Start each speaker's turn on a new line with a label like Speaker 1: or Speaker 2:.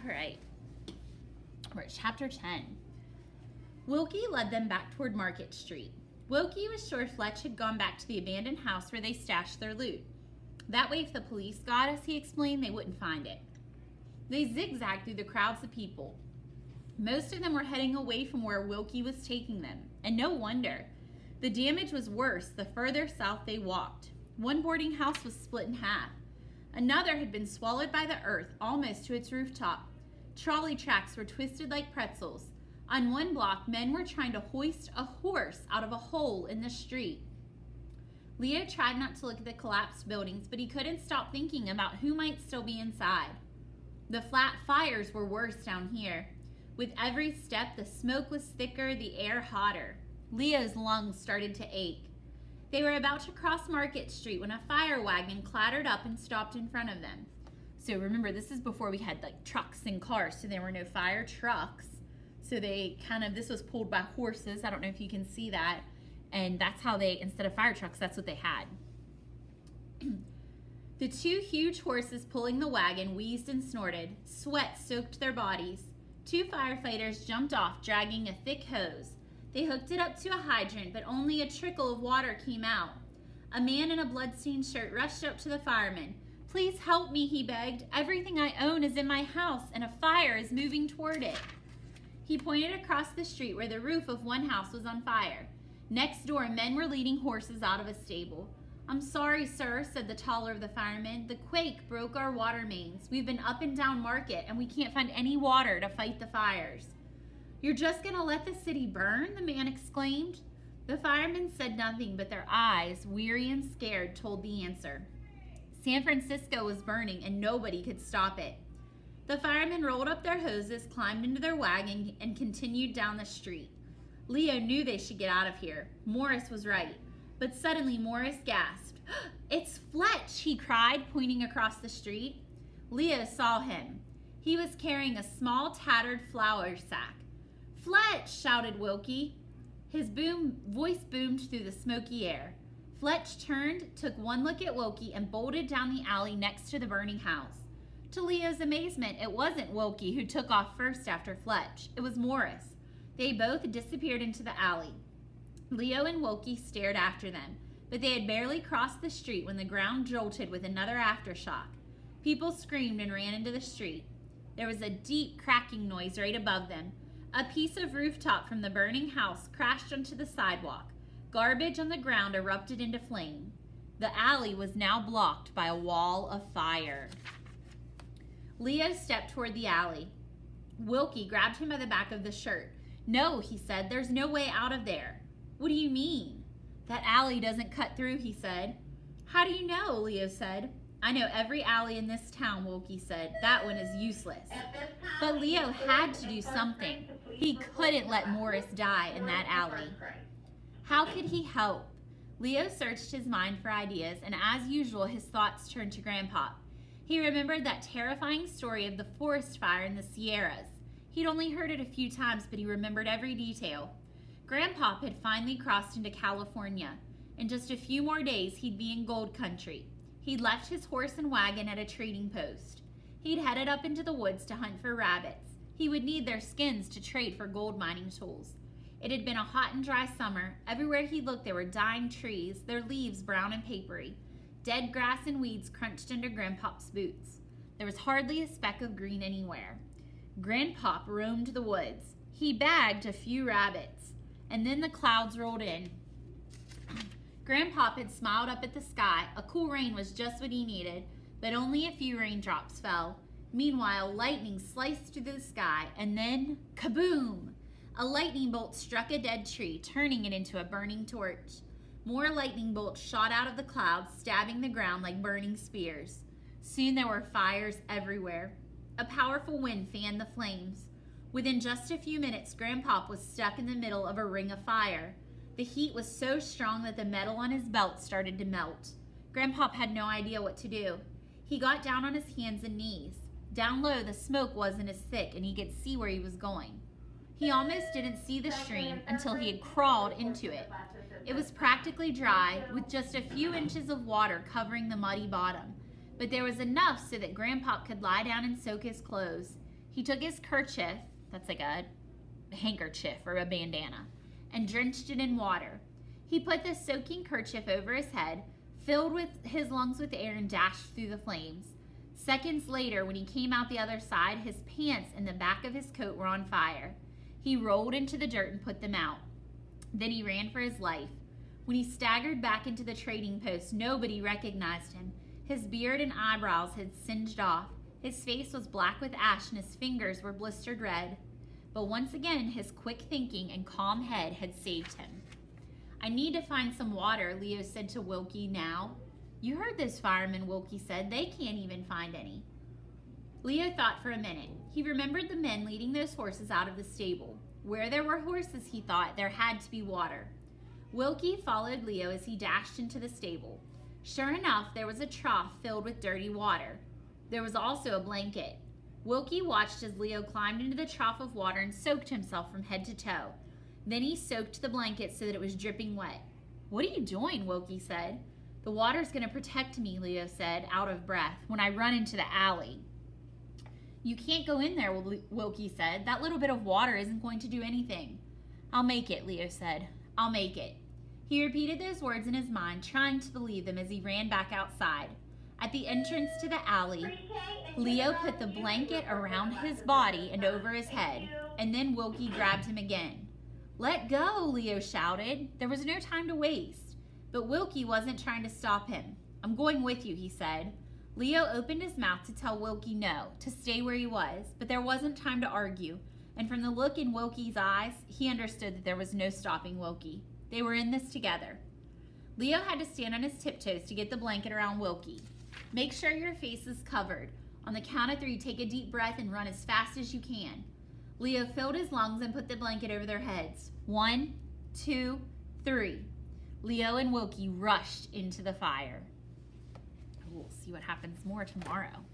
Speaker 1: All right. We're at chapter 10. Wilkie led them back toward Market Street. Wilkie was sure Fletch had gone back to the abandoned house where they stashed their loot. That way, if the police got us, he explained, they wouldn't find it. They zigzagged through the crowds of people. Most of them were heading away from where Wilkie was taking them, and no wonder. The damage was worse the further south they walked. One boarding house was split in half. Another had been swallowed by the earth almost to its rooftop. Trolley tracks were twisted like pretzels. On one block, men were trying to hoist a horse out of a hole in the street. Leo tried not to look at the collapsed buildings, but he couldn't stop thinking about who might still be inside. The flat fires were worse down here. With every step, the smoke was thicker, the air hotter. Leo's lungs started to ache. They were about to cross Market Street when a fire wagon clattered up and stopped in front of them. So remember, this is before we had like trucks and cars, so there were no fire trucks. So this was pulled by horses. I don't know if you can see that. And that's how instead of fire trucks, that's what they had. The two huge horses pulling the wagon wheezed and snorted. Sweat soaked their bodies. Two firefighters jumped off, dragging a thick hose. They hooked it up to a hydrant, but only a trickle of water came out. A man in a bloodstained shirt rushed up to the fireman. "Please help me," he begged. "Everything I own is in my house, and a fire is moving toward it." He pointed across the street where the roof of one house was on fire. Next door, men were leading horses out of a stable. "I'm sorry, sir," said the taller of the firemen. "The quake broke our water mains. We've been up and down Market, and we can't find any water to fight the fires." "You're just going to let the city burn?" the man exclaimed. The firemen said nothing, but their eyes, weary and scared, told the answer. San Francisco was burning, and nobody could stop it. The firemen rolled up their hoses, climbed into their wagon, and continued down the street. Leo knew they should get out of here. Morris was right. But suddenly Morris gasped. "It's Fletch," he cried, pointing across the street. Leo saw him. He was carrying a small, tattered flour sack. "Fletch!" shouted Wilkie. His voice boomed through the smoky air. Fletch turned, took one look at Wilkie, and bolted down the alley next to the burning house. To Leo's amazement, it wasn't Wilkie who took off first after Fletch. It was Morris. They both disappeared into the alley. Leo and Wilkie stared after them, but they had barely crossed the street when the ground jolted with another aftershock. People screamed and ran into the street. There was a deep cracking noise right above them. A piece of rooftop from the burning house crashed onto the sidewalk. Garbage on the ground erupted into flame. The alley was now blocked by a wall of fire. Leo stepped toward the alley. Wilkie grabbed him by the back of the shirt. "No," he said, "there's no way out of there." "What do you mean?" "That alley doesn't cut through," he said. "How do you know?" Leo said. "I know every alley in this town," Wilkie said. "That one is useless." But Leo had to do something. He couldn't let Morris die in that alley. How could he help? Leo searched his mind for ideas, and as usual, his thoughts turned to Grandpa. He remembered that terrifying story of the forest fire in the Sierras. He'd only heard it a few times, but he remembered every detail. Grandpa had finally crossed into California. In just a few more days, he'd be in gold country. He'd left his horse and wagon at a trading post. He'd headed up into the woods to hunt for rabbits. He would need their skins to trade for gold mining tools. It had been a hot and dry summer. Everywhere he looked, there were dying trees, their leaves brown and papery. Dead grass and weeds crunched under Grandpa's boots. There was hardly a speck of green anywhere. Grandpa roamed the woods. He bagged a few rabbits, and then the clouds rolled in. Grandpa had smiled up at the sky. A cool rain was just what he needed, but only a few raindrops fell. Meanwhile, lightning sliced through the sky, and then, kaboom! A lightning bolt struck a dead tree, turning it into a burning torch. More lightning bolts shot out of the clouds, stabbing the ground like burning spears. Soon there were fires everywhere. A powerful wind fanned the flames. Within just a few minutes, Grandpa was stuck in the middle of a ring of fire. The heat was so strong that the metal on his belt started to melt. Grandpa had no idea what to do. He got down on his hands and knees. Down low, the smoke wasn't as thick, and he could see where he was going. He almost didn't see the stream until he had crawled into it. It was practically dry, with just a few inches of water covering the muddy bottom. But there was enough so that Grandpa could lie down and soak his clothes. He took his kerchief, that's like a handkerchief or a bandana, and drenched it in water. He put the soaking kerchief over his head, filled with his lungs with air, and dashed through the flames. Seconds later, when he came out the other side, his pants and the back of his coat were on fire. He rolled into the dirt and put them out. Then he ran for his life. When he staggered back into the trading post, nobody recognized him. His beard and eyebrows had singed off. His face was black with ash and his fingers were blistered red. But once again, his quick thinking and calm head had saved him. I need to find some water, Leo said to Wilkie now. You heard those firemen, Wilkie said. They can't even find any. Leo thought for a minute. He remembered the men leading those horses out of the stable. Where there were horses, he thought, there had to be water. Wilkie followed Leo as he dashed into the stable. Sure enough, there was a trough filled with dirty water. There was also a blanket. Wilkie watched as Leo climbed into the trough of water and soaked himself from head to toe. Then he soaked the blanket so that it was dripping wet. What are you doing? Wilkie said. The water's going to protect me, Leo said, out of breath, when I run into the alley. You can't go in there, Wilkie said. That little bit of water isn't going to do anything. I'll make it, Leo said. I'll make it. He repeated those words in his mind, trying to believe them as he ran back outside. At the entrance to the alley, Leo put the blanket around his body and over his head, and then Wilkie grabbed him again. Let go, Leo shouted. There was no time to waste. But Wilkie wasn't trying to stop him. I'm going with you, he said. Leo opened his mouth to tell Wilkie no, to stay where he was, but there wasn't time to argue, and from the look in Wilkie's eyes, he understood that there was no stopping Wilkie. They were in this together. Leo had to stand on his tiptoes to get the blanket around Wilkie. Make sure your face is covered. On the count of 3, take a deep breath and run as fast as you can. Leo filled his lungs and put the blanket over their heads. 1, 2, 3. Leo and Wilkie rushed into the fire. We'll see what happens more tomorrow.